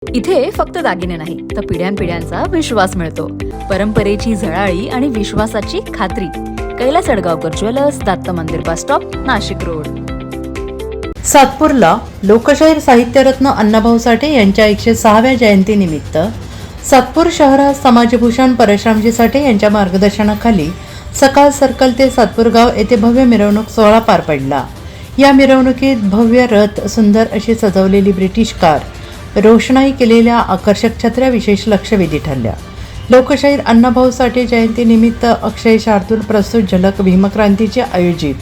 इथे फक्त दागिने नाही तर पिढ्यानपिढ्यांचा विश्वास मिळतो. परंपरेची झळाळी आणि विश्वासाची खात्री. कैलास अडगावकर ज्वेलर्स, दत्त मंदिर बस स्टॉप, नाशिक रोड. सातपूरला लोकशाहीर साहित्यरत्न अण्णाभाऊ साठे यांच्या 106व्या जयंतीनिमित्त सातपूर शहरात समाजभूषण परशुरामजी साठे यांच्या मार्गदर्शनाखाली सकाळ सर्कल ते सातपूर गाव येथे भव्य मिरवणूक सोहळा पार पडला. या मिरवणुकीत भव्य रथ, सुंदर अशी सजवलेली ब्रिटिश कार, रोषणाई केलेल्या आकर्षक छत्र्या विशेष लक्षवेधी ठरल्या. लोकशाहीर अण्णाभाऊ साठे जयंतीनिमित्त अक्षय शार्दूल प्रस्तुत झलक भीमक्रांतीचे आयोजित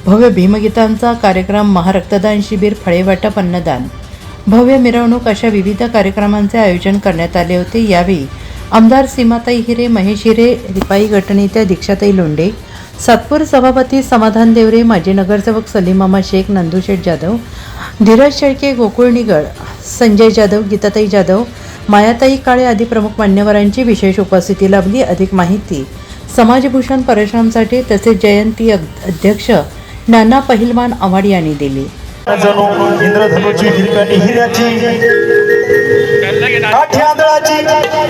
भव्य भीमगीतांचा कार्यक्रम, महारक्तदान शिबिर, फळेवाटप, अन्नदान, भव्य मिरवणूक अशा विविध कार्यक्रमांचे आयोजन करण्यात आले होते. यावेळी आमदार सीमाताई हिरे, महेश हिरे, रिपाई गटनेत्या दीक्षाताई लोंढे, सातपूर सभापती समाधान देवरे, माजी नगरसेवक सलीमामा शेख, नंदूशेठ जाधव, धीरज शेळके, गोकुळ निगड, संजय जाधव, गीताताई जाधव, मायाताई काळे आदी प्रमुख मान्यवरांची विशेष उपस्थिती लाभली. अधिक माहिती समाजभूषण परशुराम साठे तसेच जयंती अध्यक्ष नाना पहिलवान आव्हाड यांनी दिली. इंद्रधनुची हिरकणी हिऱ्याची काठी आंधळाची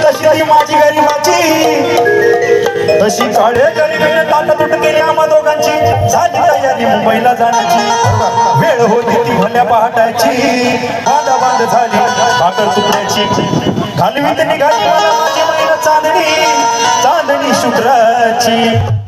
तशी ती माझी गरीबाची, तशी काळे गरीबीने ताट तुट केली आम्हा दोघांची. झाली तयारी मुंबईला जाण्याची, वेळ होती ती भल्या पहाटाची. बांध झाली भाकर तुकड्याची, घालवीत निघाली मला माझी मैल चांदणी, चांदणी शुभ्राची.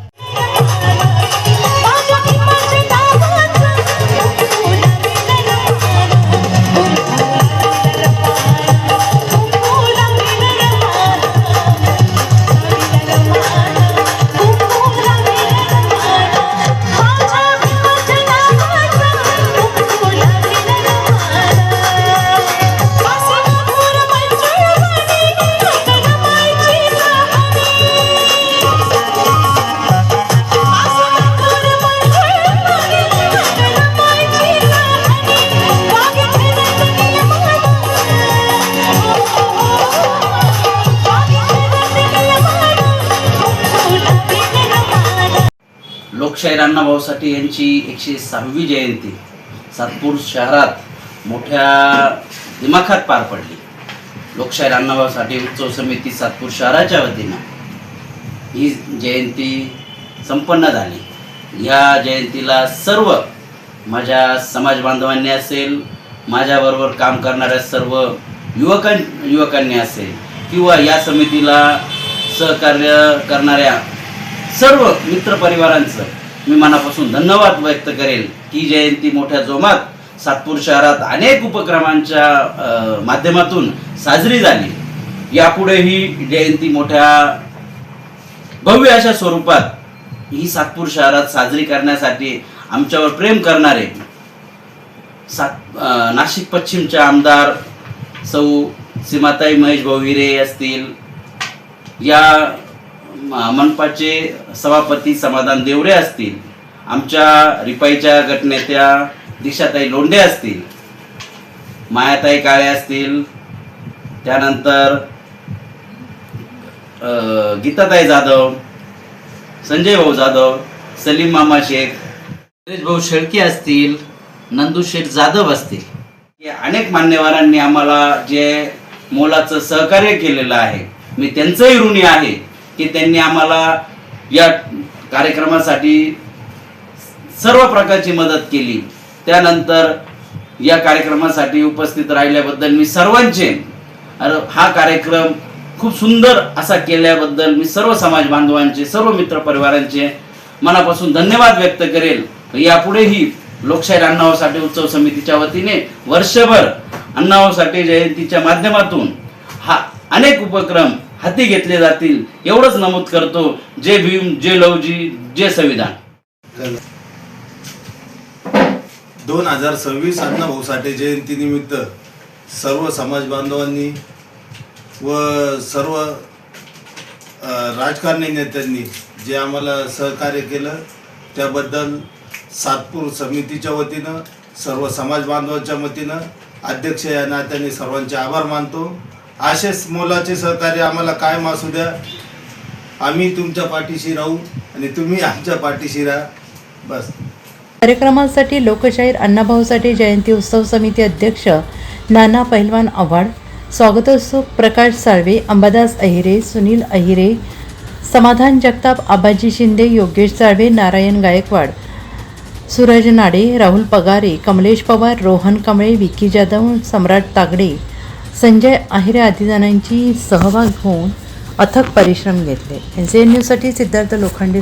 लोकशाहीर अण्णाभाऊ साठे यांची 106वी जयंती सातपूर शहरात मोठ्या दिमाखात पार पडली. लोकशाहीर अण्णाभाऊ साठे उत्सव समिती सातपूर शहराच्या वतीनं ही जयंती संपन्न झाली. या जयंतीला सर्व माझ्या समाज बांधवांनी असेल, माझ्याबरोबर काम करणाऱ्या सर्व युवकांनी असेल किंवा या समितीला सहकार्य करणाऱ्या सर्व मित्रपरिवारांचं मी मनापासून धन्यवाद व्यक्त करेल. ही जयंती मोठ्या जोमात सातपूर शहरात अनेक उपक्रमांच्या माध्यमातून साजरी झाली. यापुढे ही जयंती मोठ्या भव्य अशा स्वरूपात ही सातपूर शहरात साजरी करण्यासाठी आमच्यावर प्रेम करणारे नाशिक पश्चिमच्या आमदार सौ सीमाताई महेश भाऊ हिरे असतील, या मनपाचे सभापती समाधान देवरे असतील, आमच्या रिपाईच्या गटनेत्या दीक्षाताई लोंढे असतील, मायाताई काळे असतील, त्यानंतर गीताताई जाधव, संजय भाऊ जाधव, सलीम मामा शेख, धीरज भाऊ शेळके असतील, नंदूशेठ जाधव असतील, या अनेक मान्यवरांनी आम्हाला जे मोलाचं सहकार्य केलेलं आहे, मी त्यांचंही ऋणी आहे की त्यांनी आम्हाला या कार्यक्रमासाठी सर्व प्रकारची मदत केली. त्यानंतर या कार्यक्रमासाठी उपस्थित राहिल्याबद्दल मी सर्वांचे, हा कार्यक्रम खूप सुंदर असा केल्याबद्दल मी सर्व समाज बांधवांचे, सर्व मित्रपरिवारांचे मनापासून धन्यवाद व्यक्त करेल. यापुढेही लोकशाहीर अण्णाभाऊ साठे उत्सव समितीच्या वतीने वर्षभर अण्णाभाऊ साठे जयंतीच्या माध्यमातून हा अनेक उपक्रम हाती घेतले जातील एवढंच नमूद करतो. जय भीम, जय लवजी, जय संविधान. 2026 अण्णाभाऊ साठे जयंतीनिमित्त सर्व समाज बांधवांनी व सर्व राजकारणी नेत्यांनी जे आम्हाला सहकार्य केलं त्याबद्दल सातपूर समितीच्या वतीनं, सर्व समाज बांधवांच्या वतीनं, अध्यक्ष या नात्याने सर्वांचे आभार मानतो. असेच मोलाचे सहकार्य आम्हाला कायम असू द्या. आम्ही तुमच्या पाठीशी राहू आणि तुम्ही आमच्या पाठीशी राहा. बस. कार्यक्रमासाठी लोकशाहीर अण्णाभाऊ साठे जयंती उत्सव समिती अध्यक्ष नाना पहिलवान आव्हाड, स्वागतोत्सुक प्रकाश साळवे, अंबादास अहिरे, सुनील अहिरे, समाधान जगताप, आबाजी शिंदे, योगेश साळवे, नारायण गायकवाड, सूरज नाडे, राहुल पगारे, कमलेश पवार, रोहन कांबळे, विकी जाधव, सम्राट तागडे, संजय अहिरे आदी जणांची सहभाग होऊन अथक परिश्रम घेतले. NCN न्यूजसाठी सिद्धार्थ लोखंडे.